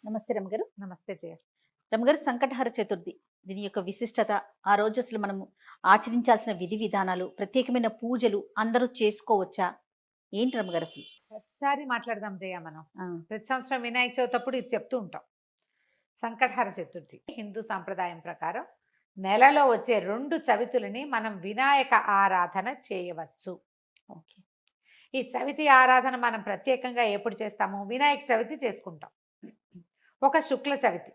నమస్తే రమగారు. నమస్తే జయ. రమగారు, సంకటహర చతుర్థి దీని యొక్క విశిష్టత, ఆ రోజు అసలు మనము ఆచరించాల్సిన విధి విధానాలు, ప్రత్యేకమైన పూజలు అందరూ చేసుకోవచ్చా? ఏంటి రమగారు అసలు? ప్రతిసారి మాట్లాడదాం జయ. మనం ఆ, ప్రతి సంవత్సరం వినాయక చవితి అప్పుడు ఇది చెప్తూ ఉంటాం. సంకటహర చతుర్థి హిందూ సాంప్రదాయం ప్రకారం నెలలో వచ్చే 2 చవితులని మనం వినాయక ఆరాధన చేయవచ్చు. ఓకే. ఈ చవితి ఆరాధన మనం ప్రత్యేకంగా ఎప్పుడు చేస్తాము? వినాయక చవితి చేసుకుంటాం. ఒక శుక్ల చవితి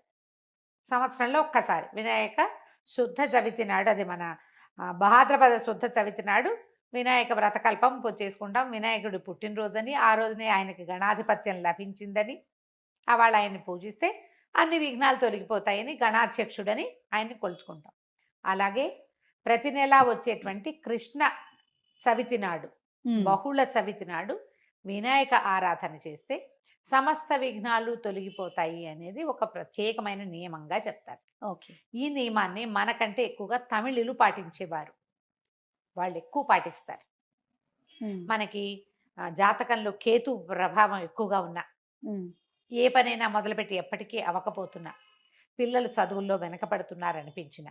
సంవత్సరంలో ఒక్కసారి వినాయక శుద్ధ చవితి నాడు, అది మన భాద్రపద శుద్ధ చవితి నాడు వినాయక వ్రతకల్పం చేసుకుంటాం. వినాయకుడి పుట్టినరోజని, ఆ రోజునే ఆయనకి గణాధిపత్యం లభించిందని, వాళ్ళు ఆయన్ని పూజిస్తే అన్ని విఘ్నాలు తొలగిపోతాయని గణాధ్యక్షుడని ఆయన్ని కొలుచుకుంటాం. అలాగే ప్రతి నెలా వచ్చేటువంటి కృష్ణ చవితి నాడు, బహుళ చవితి నాడు వినాయక ఆరాధన చేస్తే సమస్త విఘ్నాలు తొలగిపోతాయి అనేది ఒక ప్రత్యేకమైన నియమంగా చెప్తారు. ఓకే. ఈ నియమాన్ని మనకంటే ఎక్కువగా తమిళులు పాటించేవారు. వాళ్ళు ఎక్కువ పాటిస్తారు. మనకి జాతకంలో కేతు ప్రభావం ఎక్కువగా ఉన్నా, ఏ పనైనా మొదలుపెట్టి ఎప్పటికీ అవ్వకపోతున్నా, పిల్లలు చదువుల్లో వెనకపడుతున్నారనిపించిన,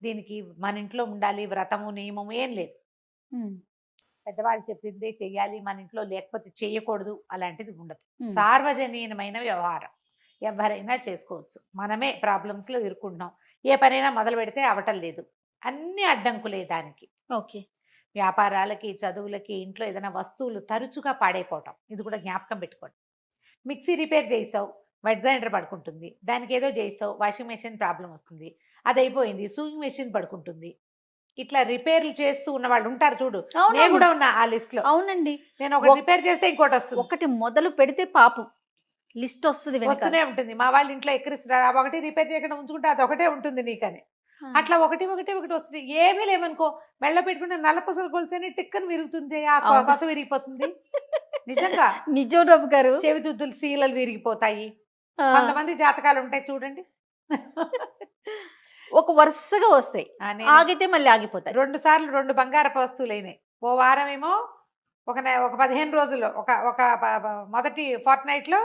దీనికి మన ఇంట్లో ఉండాలి వ్రతము నియమము ఏం లేదు. పెద్దవాళ్ళు చెప్పిందే చెయ్యాలి, మన ఇంట్లో లేకపోతే చేయకూడదు అలాంటిది ఉండదు. సార్వజనీయమైన వ్యవహారం, ఎవరైనా చేసుకోవచ్చు. మనమే ప్రాబ్లమ్స్ లో ఇరుక్కుంటున్నాం. ఏ పనైనా మొదలు పెడితే అవటం లేదు, అన్ని అడ్డంకులే దానికి. ఓకే. వ్యాపారాలకి, చదువులకి, ఇంట్లో ఏదైనా వస్తువులు తరచుగా పాడైపోవటం, ఇది కూడా జ్ఞాపకం పెట్టుకోండి. మిక్సీ రిపేర్ చేయిస్తావు, వెట్ గ్రైండర్ పడుకుంటుంది. దానికి ఏదో చేయిస్తావు, వాషింగ్ మెషిన్ ప్రాబ్లం వస్తుంది, అది అయిపోయింది, సూయింగ్ మెషిన్ పడుకుంటుంది. ఇట్లా రిపేర్లు చేస్తూ ఉన్న వాళ్ళు ఉంటారు చూడు. నేను కూడా ఉన్నా ఆ లిస్ట్ లో. అవునండి. నేను ఒక రిపేర్ చేస్తే ఇంకోటి వస్తుంది. ఒకటి మొదలు పెడితే పాపం లిస్ట్ వస్తూనే ఉంటుంది. మా వాళ్ళు ఇంట్లో ఎక్కిరిస్తున్నారు, ఒకటి రిపేర్ చేయకుండా ఉంచుకుంటే అది ఒకటే ఉంటుంది నీకని. అట్లా ఒకటి ఒకటి ఒకటి వస్తుంది. ఏమీ లేవనుకో, మెళ్ళ పెట్టుకుంటే నల్ల పసలు కొలిసేనే టిక్కని విరుగుతుంది, ఆ పస విరిగిపోతుంది. నిజంగా నిజం రమ్మ గారు. చెవిదుద్దులు సీలలు విరిగిపోతాయి. కొంతమంది జాతకాలు ఉంటాయి చూడండి, ఒక వరుసగా వస్తాయి, ఆగితే మళ్ళీ ఆగిపోతాయి. 2 సార్లు 2 బంగారపు వస్తువులు అయినాయి. ఓ వారం ఏమో ఒక 15 రోజుల్లో ఒక మొదటి ఫోర్ట్ నైట్ లో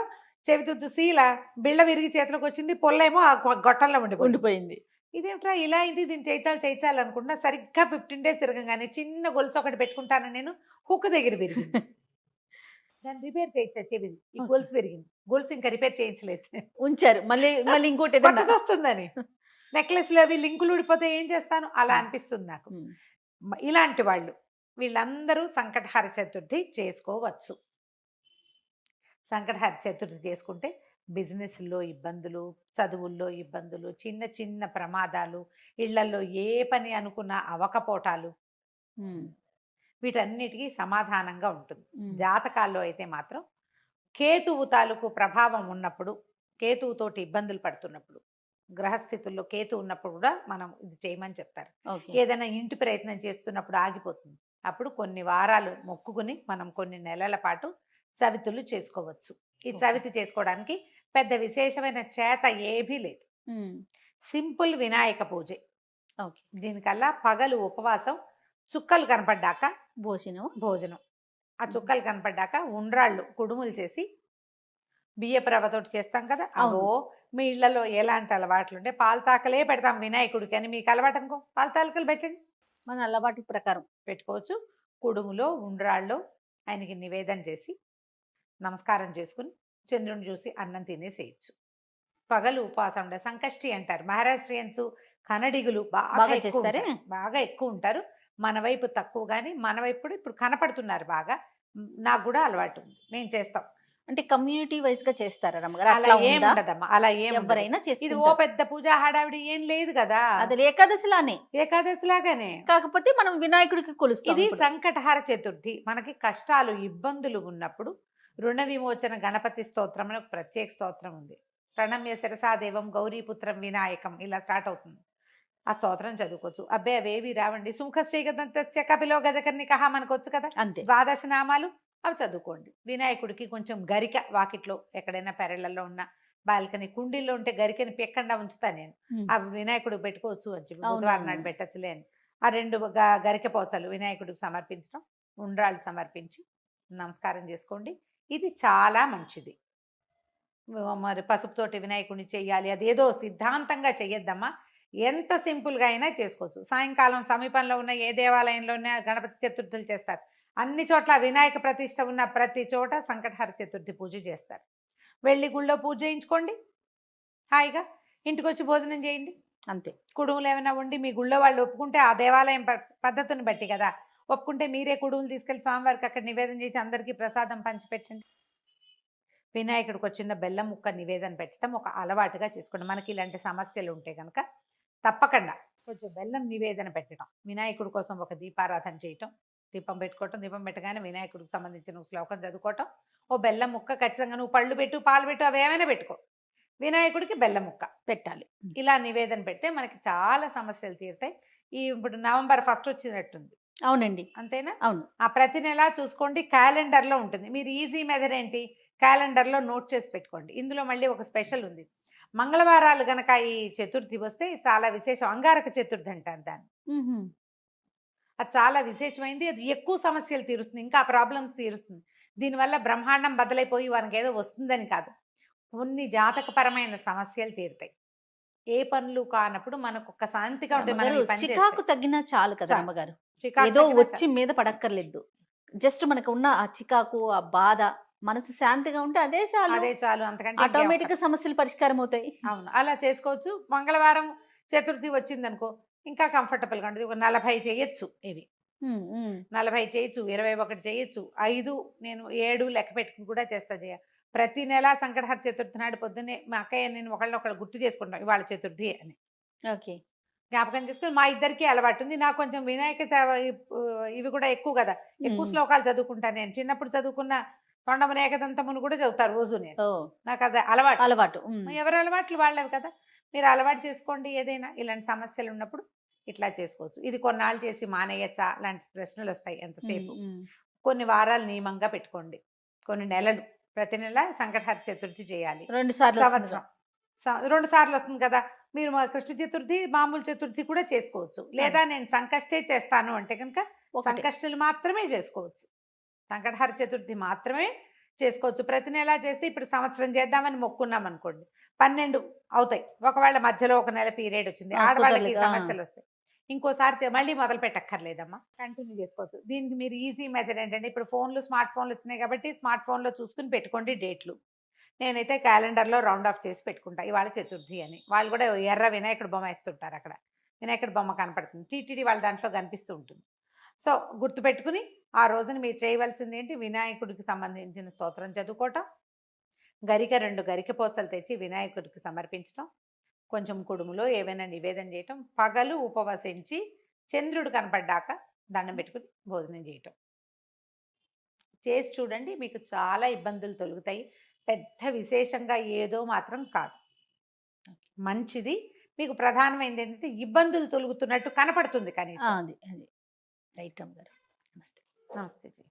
చెవిదుద్దు సీల బిళ్ళ విరిగి చేతిలోకి వచ్చింది, పొల్లేమో ఆ గొట్టంలో ఉండిపోయింది. ఇదేమిట్రా ఇలా అయింది, దీన్ని చేయించాలి అనుకుంటున్నా. సరిగ్గా 15 days తిరగగానే చిన్న గొలుసు ఒకటి పెట్టుకుంటాను నేను, హుక్ దగ్గర విరిగింది. దాన్ని రిపేర్ చేయించా, చెవిది ఈ గొలుసు విరిగింది. గొలుసు ఇంకా రిపేర్ చేయించలేదు, ఉంచారు. మళ్ళీ ఇంకోటి వస్తుందని. నెక్లెస్ లో అవి లింకులు ఊడిపోతే ఏం చేస్తాను, అలా అనిపిస్తుంది నాకు. ఇలాంటి వాళ్ళు వీళ్ళందరూ సంకటహర చతుర్థి చేసుకోవచ్చు. సంకటహర చతుర్థి చేసుకుంటే బిజినెస్లో ఇబ్బందులు, చదువుల్లో ఇబ్బందులు, చిన్న చిన్న ప్రమాదాలు, ఇళ్లలో ఏ పని అనుకున్నా అవకపోటాలు, వీటన్నిటికీ సమాధానంగా ఉంటుంది. జాతకాల్లో అయితే మాత్రం కేతువు తాలూకు ప్రభావం ఉన్నప్పుడు, కేతువుతోటి ఇబ్బందులు పడుతున్నప్పుడు, గ్రహస్థితుల్లో కేతు ఉన్నప్పుడు కూడా మనం ఇది చేయమని చెప్తారు. ఏదైనా ఇంటి ప్రయత్నం చేస్తున్నప్పుడు ఆగిపోతుంది, అప్పుడు కొన్ని వారాలు మొక్కుకుని మనం కొన్ని నెలల పాటు చవితులు చేసుకోవచ్చు. ఈ చవితి చేసుకోవడానికి పెద్ద విశేషమైన చేత ఏమీ లేదు, సింపుల్ వినాయక పూజే. దీనికల్లా పగలు ఉపవాసం, చుక్కలు కనపడ్డాక భోజనం. ఆ చుక్కలు కనపడ్డాక ఉండ్రాళ్ళు కుడుములు చేసి బియ్యపు రవ్వతోటి చేస్తాం కదా, అవో మీ ఇళ్లలో ఎలాంటి అలవాట్లు ఉంటే పాలతాకలే పెడతాం వినాయకుడికి అని మీకు అలవాటు అనుకో, పాలతాకలు పెట్టండి, మన అలవాటు ప్రకారం పెట్టుకోవచ్చు. కుడుములో ఉండ్రాళ్ళు ఆయనకి నివేదన చేసి నమస్కారం చేసుకుని చంద్రుని చూసి అన్నం తినేసేయచ్చు. పగలు ఉపవాసం ఉండే సంకష్టి అంటారు. మహారాష్ట్రియన్స్, కన్నడిగులు బాగా ఎక్కువ ఉంటారు. మన వైపు తక్కువ, కానీ మన వైపు ఇప్పుడు కనపడుతున్నారు బాగా. నాకు కూడా అలవాటు ఉంది, నేను చేస్తాం. అంటే కమ్యూనిటీ వైజ్ గా చేస్తారా రమ్మగారు? అలా ఏం ఉండదమ్మా, అలా ఎవరైనా చేసి. ఇది ఓ పెద్ద పూజా హడావిడి ఏం లేదు కదా, అది ఏకాదశి లాగానే, కాకపోతే మనం వినాయకుడికి కొలుస్తాం. ఇది సంకటహర చతుర్థి. మనకి కష్టాలు ఇబ్బందులు ఉన్నప్పుడు రుణ విమోచన గణపతి స్తోత్రం అని ఒక ప్రత్యేక స్తోత్రం ఉంది. ప్రణమ్య శిరసాదేవం గౌరీపుత్రం వినాయకం, ఇలా స్టార్ట్ అవుతుంది. ఆ స్తోత్రం చదువుకోవచ్చు. అబ్బే అవేవి రావండి, సుముఖశ్రీగదంత్య కపిలో గజకర్ణికః మనకు వచ్చు కదా, అంతే. 12 నామాలు అవి చదువుకోండి. వినాయకుడికి కొంచెం గరిక, వాకిట్లో ఎక్కడైనా పెరళ్లలో ఉన్న బాల్కనీ కుండీల్లో ఉంటే గరికని పెక్కకుండా ఉంచుతా నేను, ఆ వినాయకుడికి పెట్టుకోవచ్చు అని చెప్పి, బుధవారం నాడు పెట్టచ్చులే అని ఆ 2 గరిక పోచలు వినాయకుడికి సమర్పించడం, ఉండ్రాళ్ళు సమర్పించి నమస్కారం చేసుకోండి. ఇది చాలా మంచిది. మరి పసుపుతోటి వినాయకుడిని చెయ్యాలి, అదేదో సిద్ధాంతంగా చెయ్యొద్దమ్మా. ఎంత సింపుల్గా అయినా చేసుకోవచ్చు. సాయంకాలం సమీపంలో ఉన్న ఏ దేవాలయంలోనే గణపతి చతుర్థులు చేస్తారు. అన్ని చోట్ల వినాయక ప్రతిష్ఠ ఉన్న ప్రతి చోట సంకటహర చతుర్థి పూజ చేస్తారు. వెళ్ళి గుళ్ళో పూజ చేయించుకోండి, హాయిగా ఇంటికి వచ్చి భోజనం చేయండి. అంతే. కుడుములు ఏమైనా వండి మీ గుళ్ళో వాళ్ళు ఒప్పుకుంటే, ఆ దేవాలయం పద్ధతిని బట్టి కదా, ఒప్పుకుంటే మీరే కుడుములు తీసుకెళ్ళి స్వామివారికి అక్కడ నివేదన చేసి అందరికీ ప్రసాదం పంచిపెట్టండి. వినాయకుడికి వచ్చిన బెల్లం ముక్క నివేదన పెట్టడం ఒక అలవాటుగా చేసుకోండి. మనకి ఇలాంటి సమస్యలు ఉంటే కనుక తప్పకుండా కొంచెం బెల్లం నివేదన పెట్టడం, వినాయకుడి కోసం ఒక దీపారాధన చేయటం, దీపం పెట్టుకోవటం, దీపం పెట్టగానే వినాయకుడికి సంబంధించిన శ్లోకం చదువుకోవటం, ఓ బెల్లం ముక్క ఖచ్చితంగా, నువ్వు పళ్ళు పెట్టు పాలు పెట్టు అవి ఏమైనా పెట్టుకో, వినాయకుడికి బెల్లం ముక్క పెట్టాలి. ఇలా నివేదన పెడితే మనకి చాలా సమస్యలు తీరుతాయి. ఇప్పుడు నవంబర్ 1 వచ్చినట్టుంది, అవునండి. అంతేనా? అవును. ఆ ప్రతి నెల చూసుకోండి, క్యాలెండర్లో ఉంటుంది. మీరు ఈజీ మెథడ్ ఏంటి, క్యాలెండర్లో నోట్ చేసి పెట్టుకోండి. ఇందులో మళ్ళీ ఒక స్పెషల్ ఉంది. మంగళవారాలు గనక ఈ చతుర్థి వస్తే చాలా విశేషం. అంగారక చతుర్థి అంటారు దాన్ని. అది చాలా విశేషమైంది. అది ఎక్కువ సమస్యలు తీరుస్తుంది, ఇంకా ప్రాబ్లమ్స్ తీరుస్తుంది. దీనివల్ల బ్రహ్మాండం బద్దలైపోయి వారికి ఏదో వస్తుందని కాదు, కొన్ని జాతకపరమైన సమస్యలు తీరుతాయి. ఏ పనులు కానప్పుడు మనకు ఒక శాంతిగా ఉంటే మనం ఈ పని చికాకు చేస్తే తగ్గినా చాలు కదా చాలు. అమ్మగారు. చికాకు ఏదో తగ్గినా వచ్చి మీద పడక్కర్లేదు. జస్ట్ మనకు ఉన్న ఆ చికాకు, ఆ బాధ, మనసు శాంతిగా ఉంటే అదే చాలు. అదే చాలు, అంతకంటే ఇంకేం ఆటోమేటిక్ గా అక్కర్లేదు. సమస్యలు పరిష్కారం అవుతాయి. అవును, అలా చేసుకోవచ్చు. మంగళవారం చతుర్థి వచ్చిందనుకో ఇంకా కంఫర్టబుల్గా ఉంటుంది. ఒక 40 చేయొచ్చు, ఇవి 40 చేయొచ్చు, 21 చేయొచ్చు, 5 నేను 7 లెక్క పెట్టుకుని కూడా చేస్తా జయ. ప్రతి నెల సంకటహర చతుర్థి నాడు పొద్దున్నే మా అక్కయ్య నేను ఒకళ్ళు గుర్తు చేసుకుంటాం ఇవాళ చతుర్థి అని. ఓకే. జ్ఞాపకం చేసుకుని మా ఇద్దరికి అలవాటు ఉంది. నాకు కొంచెం వినాయక ఇవి కూడా ఎక్కువ కదా, ఎక్కువ శ్లోకాలు చదువుకుంటాను. నేను చిన్నప్పుడు చదువుకున్న తొండమున ఏకదంతమును కూడా చదువుతారు రోజు నేను. నాకు అది అలవాటు. అలవాటు. ఎవరి అలవాట్లు వాళ్ళవి కదా, మీరు అలవాటు చేసుకోండి. ఏదైనా ఇలాంటి సమస్యలు ఉన్నప్పుడు ఇట్లా చేసుకోవచ్చు. ఇది కొన్నాళ్ళు చేసి మానేయచ్చా లాంటి ప్రశ్నలు వస్తాయి ఎంతసేపు. కొన్ని వారాలు నియమంగా పెట్టుకోండి, కొన్ని నెలలు, ప్రతి నెల సంకటహర చతుర్థి చేయాలి. 2 సార్లు సంవత్సరం 2 సార్లు వస్తుంది కదా, మీరు కృష్ణ చతుర్థి మామూలు చతుర్థి కూడా చేసుకోవచ్చు. లేదా నేను సంకష్టే చేస్తాను అంటే కనుక సంకష్టులు మాత్రమే చేసుకోవచ్చు, సంకటహర చతుర్థి మాత్రమే చేసుకోవచ్చు. ప్రతి నెల చేస్తే ఇప్పుడు సంవత్సరం చేద్దామని మొక్కున్నాం అనుకోండి, 12 అవుతాయి. ఒకవేళ మధ్యలో ఒక నెల పీరియడ్ వచ్చింది, ఆడవాళ్ళకి సమస్యలు వస్తాయి, ఇంకోసారి మళ్ళీ మొదలు పెట్టక్కర్లేదమ్మా, కంటిన్యూ చేసుకోవచ్చు. దీనికి మీరు ఈజీ మెథడ్ ఏంటంటే, ఇప్పుడు స్మార్ట్ ఫోన్లు వచ్చినాయి కాబట్టి స్మార్ట్ ఫోన్లో చూసుకుని పెట్టుకోండి డేట్లు. నేనైతే క్యాలెండర్లో రౌండ్ ఆఫ్ చేసి పెట్టుకుంటా ఇవాళ చతుర్థి అని. వాళ్ళు కూడా ఎర్ర వినాయకుడు బొమ్మ వేస్తుంటారు, అక్కడ వినాయకుడి బొమ్మ కనపడుతుంది, టీటీడీ వాళ్ళ దాంట్లో కనిపిస్తూ ఉంటుంది. సో గుర్తుపెట్టుకుని ఆ రోజున మీరు చేయవలసింది ఏంటి, వినాయకుడికి సంబంధించిన స్తోత్రం చదువుకోవటం, 2 గరిక పోచలు తెచ్చి వినాయకుడికి సమర్పించడం, కొంచెం కుడుములో ఏవైనా నివేదన చేయటం, పగలు ఉపవసించి చంద్రుడు కనపడ్డాక దండం పెట్టుకుని భోజనం చేయటం చేసి చూడండి. మీకు చాలా ఇబ్బందులు తొలుగుతాయి. పెద్ద విశేషంగా ఏదో మాత్రం కాదు, మంచిది. మీకు ప్రధానమైనది ఏంటంటే ఇబ్బందులు తొలుగుతున్నట్టు కనపడుతుంది కనీసం. అది రైట్ అమ్మగారు. నమస్తే. నమస్తే జీ.